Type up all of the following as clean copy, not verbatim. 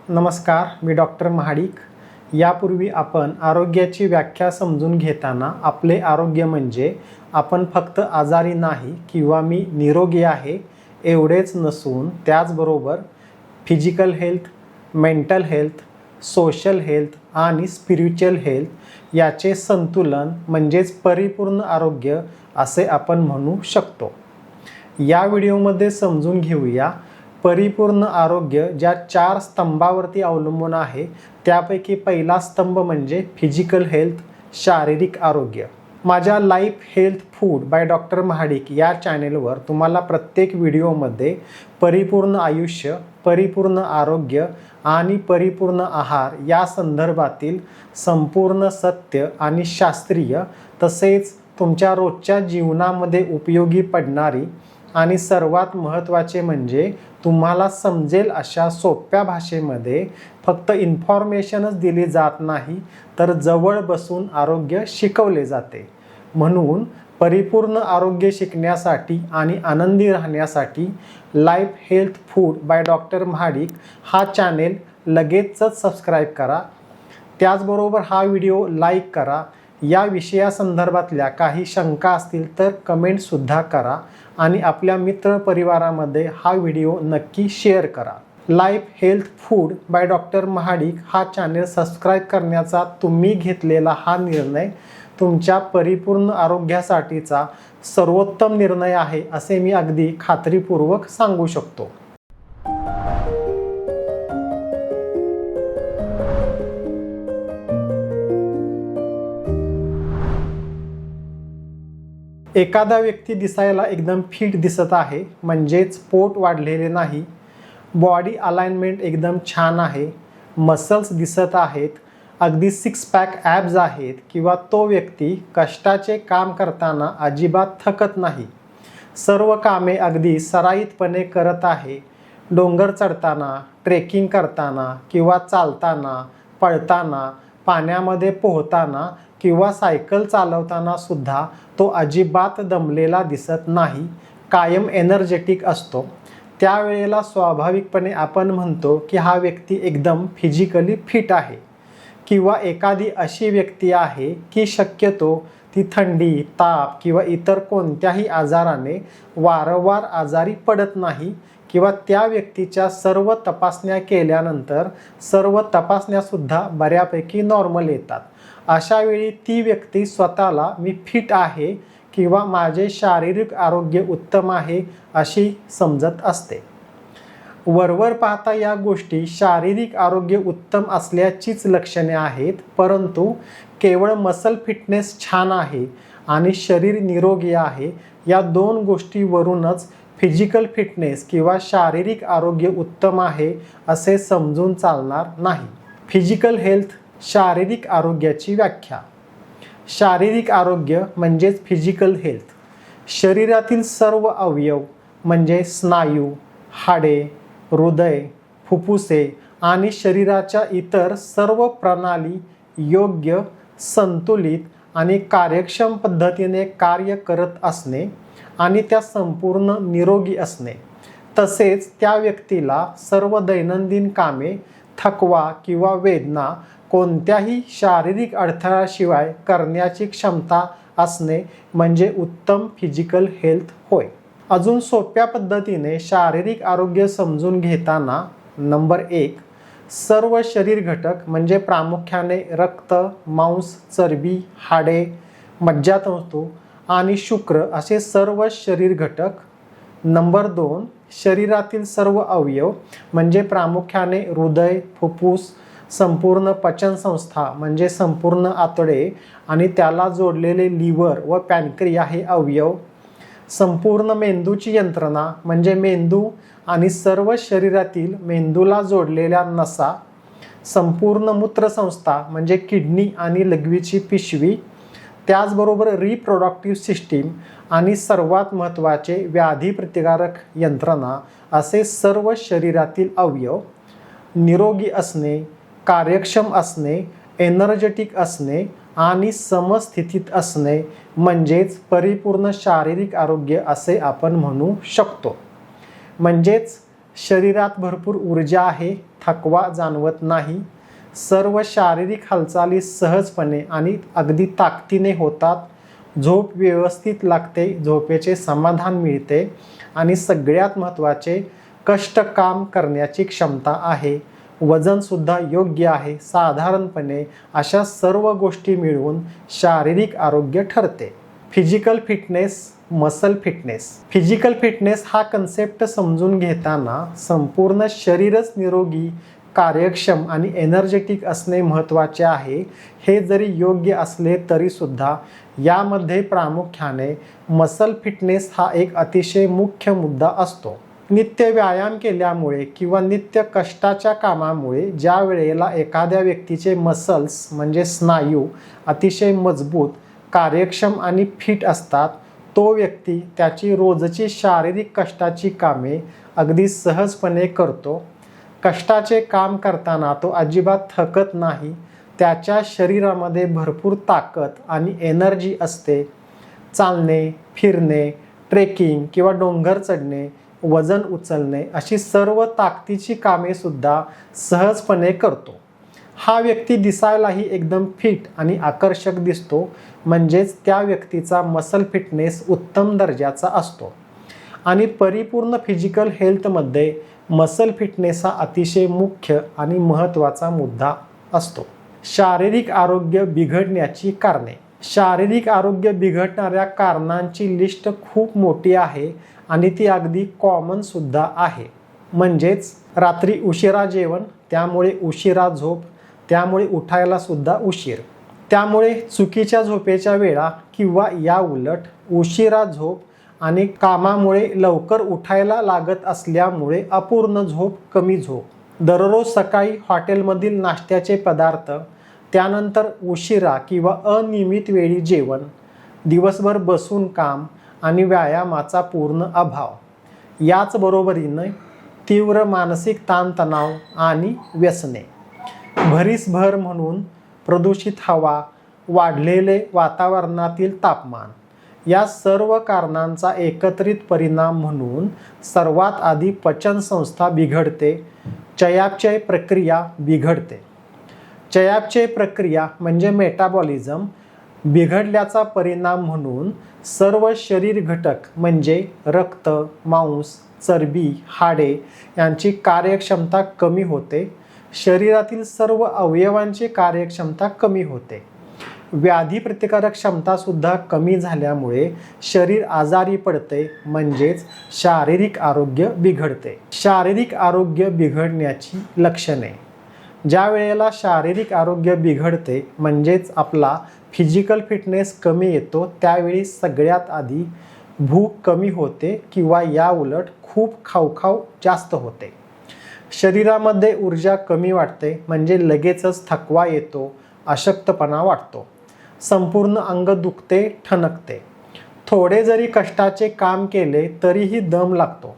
नमस्कार, मी डॉक्टर महाडिक। यापूर्वी आपण आरोग्याची व्याख्या समजून घेताना आपले आरोग्य म्हणजे आपण फक्त आजारी नाही किंवा मी निरोगी आहे एवढेच नसून त्याचबरोबर physical health, mental health, social health आणि स्पिरिच्युअल हेल्थ याचे संतुलन म्हणजेच परिपूर्ण आरोग्य असे आपण म्हणू शकतो। या व्हिडिओमध्ये समजून घेऊया परिपूर्ण आरोग्य ज्या 4 स्तंभावरती अवलंबून आहे त्यापैकी पहिला स्तंभ म्हणजे फिजिकल हेल्थ, शारीरिक आरोग्य। माझ्या life health food by doctor Mahadik या चॅनेलवर तुम्हाला प्रत्येक व्हिडिओमध्ये परिपूर्ण आयुष्य, परिपूर्ण आरोग्य आणि परिपूर्ण आहार या संदर्भातील संपूर्ण सत्य आणि शास्त्रीय तसेच तुमच्या रोजच्या जीवनामध्ये उपयोगी पडणारी आणि सर्वात महत्त्वाचे म्हणजे तुम्हाला समजेल अशा सोप्या भाषेमध्ये फक्त इन्फॉर्मेशनच दिली जात नाही तर जवळ बसून आरोग्य शिकवले जाते। म्हणून परिपूर्ण आरोग्य शिकण्यासाठी आणि आनंदी राहण्यासाठी life health food by doctor Mahadik हा चॅनेल लगेचच सबस्क्राईब करा। त्याचबरोबर हा व्हिडिओ लाईक करा। या विषयासंदर्भातल्या काही शंका असतील तर कमेंटसुद्धा करा आणि आपल्या मित्रपरिवारामध्ये हा व्हिडिओ नक्की शेअर करा। Life health food by doctor Mahadik हा चॅनेल सबस्क्राईब करण्याचा तुम्ही घेतलेला हा निर्णय तुमच्या परिपूर्ण आरोग्यासाठीचा सर्वोत्तम निर्णय आहे असे मी अगदी खात्रीपूर्वक सांगू शकतो। एखादा व्यक्ती दिसायला एकदम फिट दिसत आहे म्हणजेच पोट वाढलेले नाही, बॉडी अलाइनमेंट एकदम छान आहे, मसल्स दिसत आहेत, अगदी 6 पॅक ॲब्स आहेत किंवा तो व्यक्ती कष्टाचे काम करताना अजिबात थकत नाही, सर्व कामे अगदी सराईतपणे करत आहे, डोंगर चढताना, ट्रेकिंग करताना किंवा चालताना, पळताना, पाण्यामध्ये पोहताना किंवा सायकल चालवताना सुद्धा तो अजिबात दमलेला दिसत नाही, कायम एनर्जेटिक असतो। त्यावेळेला स्वाभाविकपणे आपण म्हणतो की हा व्यक्ती एकदम फिजिकली फिट आहे। किंवा एखादी अशी व्यक्ती आहे की शक्यतो ती थंडी, ताप किंवा इतर कोणत्याही आजाराने वारंवार आजारी पडत नाही किंवा त्या व्यक्तीच्या सर्व तपासण्या केल्यानंतर सर्व तपासण्यासुद्धा बऱ्यापैकी नॉर्मल येतात। अशा वेळी ती व्यक्ती स्वतःला मी फिट आहे किंवा माझे शारीरिक आरोग्य उत्तम आहे अशी समजत असते। वरवर पाहता या गोष्टी शारीरिक आरोग्य उत्तम असल्याचीच लक्षणे आहेत, परंतु केवळ मसल फिटनेस छान आहे आणि शरीर निरोगी आहे या 2 गोष्टीवरूनच फिजिकल फिटनेस किंवा शारीरिक आरोग्य उत्तम आहे असे समजून चालणार नाही। फिजिकल हेल्थ, शारीरिक आरोग्याची व्याख्या। शारीरिक आरोग्य म्हणजेच फिजिकल हेल्थ शरीरातील सर्व अवयव म्हणजे स्नायू, हाडे, हृदय, फुफ्फुसे आणि शरीराच्या इतर सर्व प्रणाली योग्य, संतुलित आणि कार्यक्षम पद्धतीने कार्य करत असणे आणि त्या संपूर्ण निरोगी असणे, तसेच त्या व्यक्तीला सर्व दैनंदिन कामे थकवा किंवा वेदना कोणत्याही शारीरिक अडथळ्याशिवाय करण्याची क्षमता असणे म्हणजे उत्तम फिजिकल हेल्थ होय। अजून सोप्या पद्धतीने शारीरिक आरोग्य समजून घेताना नंबर 1 सर्व शरीर घटक म्हणजे प्रामुख्याने रक्त, मांस, चरबी, हाडे, मज्जातंतू आणि शुक्र असे सर्व शरीर घटक। नंबर 2 शरीरातील सर्व अवयव म्हणजे प्रामुख्याने हृदय, फुफ्फुस, संपूर्ण पचनसंस्था म्हणजे संपूर्ण आतडे आणि त्याला जोडलेले लिव्हर व पॅनक्रिया हे अवयव, संपूर्ण मेंदूची यंत्रणा म्हणजे मेंदू आणि सर्व शरीरातील मेंदूला जोडलेल्या नसा, संपूर्ण मूत्रसंस्था म्हणजे किडनी आणि लघवीची पिशवी, त्याचबरोबर रिप्रोडक्टिव्ह सिस्टीम आणि सर्वात महत्त्वाचे व्याधी प्रतिकारक यंत्रणा असे सर्व शरीरातील अवयव निरोगी असणे, कार्यक्षम असणे, एनर्जेटिक असणे आणि समस्थितीत असणे म्हणजेच परिपूर्ण शारीरिक आरोग्य असे आपण म्हणू शकतो। म्हणजेच शरीरात भरपूर ऊर्जा आहे, थकवा जाणवत नाही, सर्व शारीरिक हालचाली सहजपणे आणि अगदी ताकदीने होतात, झोप व्यवस्थित लागते, झोपेचे समाधान मिळते आणि सगळ्यात महत्त्वाचे कष्ट काम करण्याची क्षमता आहे, वजनसुद्धा योग्य आहे. साधारणपणे अशा सर्व गोष्टी मिळून शारीरिक आरोग्य ठरते. Physical fitness, muscle fitness. Physical fitness हा कन्सेप्ट समजून घेताना संपूर्ण शरीरच निरोगी, कार्यक्षम आणि एनर्जेटिक असणे महत्त्वाचे आहे. हे जरी योग्य असले तरीसुद्धा यामध्ये प्रामुख्याने मसल फिटनेस हा एक अतिशय मुख्य मुद्दा असतो. नित्य व्यायाम केल्यामुळे किंवा नित्य कष्टाच्या कामामुळे ज्या वेळेला एखाद्या व्यक्तीचे मसल्स म्हणजे स्नायू अतिशय मजबूत, कार्यक्षम आणि फिट असतात, तो व्यक्ती त्याची रोजची शारीरिक कष्टाची कामे अगदी सहजपणे करतो. कष्टाचे काम करताना तो अजिबात थकत नाही. त्याच्या शरीरामध्ये भरपूर ताकद आणि एनर्जी असते. चालणे, फिरणे, ट्रेकिंग किंवा डोंगर चढणे, वजन उचलणे अशी सर्व ताकदीची कामे सुद्धा सहजपणे करतो. हा व्यक्ती दिसायलाही एकदम फिट आणि आकर्षक दिसतो, म्हणजेच त्या व्यक्तीचा मसल फिटनेस उत्तम दर्जाचा असतो. आणि परिपूर्ण फिजिकल हेल्थमध्ये मसल फिटनेस हा अतिशय मुख्य आणि महत्त्वाचा मुद्दा असतो. शारीरिक आरोग्य बिघडण्याची कारणे. शारीरिक आरोग्य बिघडणाऱ्या कारणांची लिस्ट खूप मोठी आहे आणि ती अगदी कॉमन सुद्धा आहे. म्हणजेच रात्री उशिरा जेवण, त्यामुळे उशिरा झोप, त्यामुळे उठायला सुद्धा उशीर, त्यामुळे चुकीच्या झोपेच्या वेळा किंवा या उलट उशिरा झोप आणि कामामुळे लवकर उठायला लागत असल्यामुळे अपूर्ण झोप, कमी झोप, दररोज सकाळी हॉटेलमधील नाश्त्याचे पदार्थ, त्यानंतर उशिरा किंवा अनियमित वेळी जेवण, दिवसभर बसून काम आणि व्यायामाचा पूर्ण अभाव, याचबरोबरीने तीव्र मानसिक ताणतणाव आणि व्यसने, भरीसभर म्हणून प्रदूषित हवा, वाढलेले वातावरणातील तापमान, या सर्व कारणांचा एकत्रित परिणाम म्हणून सर्वात आधी पचनसंस्था बिघडते, चयापचय प्रक्रिया बिघडते. चयापचय प्रक्रिया म्हणजे मेटाबॉलिझम बिघडल्याचा परिणाम म्हणून सर्व शरीर घटक म्हणजे रक्त, मांस, चरबी, हाडे यांची कार्यक्षमता कमी होते. शरीरातील सर्व अवयवांची कार्यक्षमता कमी होते. व्याधी प्रतिकारक क्षमता सुद्धा कमी झाल्यामुळे शरीर आजारी पडते, म्हणजेच शारीरिक आरोग्य बिघडते. शारीरिक आरोग्य बिघडण्याची लक्षणे. ज्या वेळेला शारीरिक आरोग्य बिघडते म्हणजेच आपला फिजिकल फिटनेस कमी येतो, त्यावेळी सगळ्यात आधी भूक कमी होते किंवा या उलट खूप खावखाव जास्त होते. शरीरामध्ये ऊर्जा कमी वाटते, म्हणजे लगेचच थकवा येतो, अशक्तपणा वाटतो, संपूर्ण अंग दुखते, ठणकते. थोडे जरी कष्टाचे काम केले तरीही दम लागतो.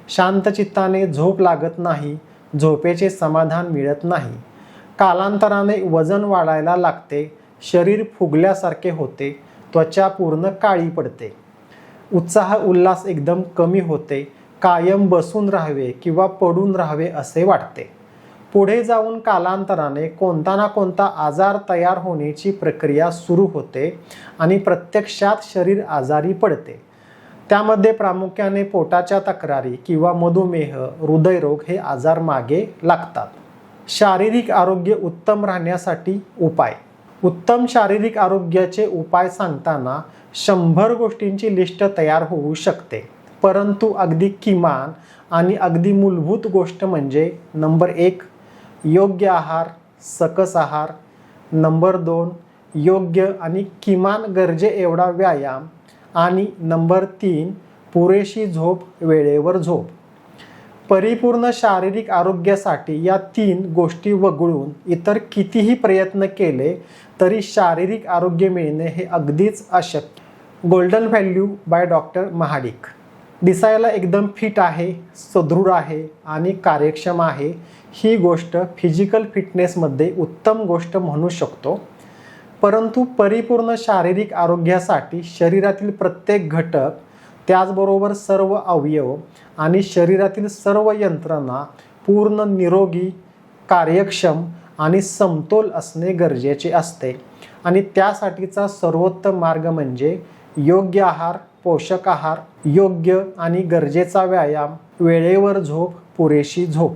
शांत चित्ताने झोप लागत नाही, झोपेचे समाधान मिळत नाही. कालांतराने वजन वाढायला लागते, शरीर फुगल्यासारखे होते, त्वचा पूर्ण काळी पडते, उत्साह उल्हास एकदम कमी होते, कायम बसून राहावे किंवा पडून राहावे असे वाटते. पुढे जाऊन कालांतराने कोणता ना कोणता आजार तयार होण्याची प्रक्रिया सुरू होते आणि प्रत्यक्षात शरीर आजारी पडते. त्यामध्ये प्रामुख्याने पोटाच्या तक्रारी किंवा मधुमेह, हृदयरोग हे आजार मागे लागतात. शारीरिक आरोग्य उत्तम राहण्यासाठी उपाय. उत्तम शारीरिक आरोग्याचे उपाय सांगताना 100 गोष्टींची लिस्ट तयार होऊ शकते, परंतु अगदी किमान आणि अगदी मूलभूत गोष्ट म्हणजे नंबर 1 योग्य आहार, सकस आहार, नंबर 2 योग्य आणि किमान गरजे एवढा व्यायाम आणि नंबर 3 पुरेशी झोप, वेळेवर झोप. परिपूर्ण शारीरिक आरोग्यासाठी या 3 गोष्टी वगळून इतर कितीही प्रयत्न केले तरी शारीरिक आरोग्य मिळणे हे अगदीच अशक्य. Golden value by doctor Mahadik. दिसायला एकदम फिट आहे, सुदृढ आहे आणि कार्यक्षम आहे, ही गोष्ट फिजिकल फिटनेसमध्ये उत्तम गोष्ट म्हणू शकतो. परंतु परिपूर्ण शारीरिक आरोग्यासाठी शरीरातील प्रत्येक घटक त्याचबरोबर सर्व अवयव आणि शरीरातील सर्व यंत्रणा पूर्ण निरोगी, कार्यक्षम आणि समतोल असणे गरजेचे असते. आणि त्यासाठीचा सर्वोत्तम मार्ग म्हणजे योग्य आहार, पोषक आहार, योग्य आणि गरजेचा व्यायाम, वेळेवर झोप, पुरेशी झोप.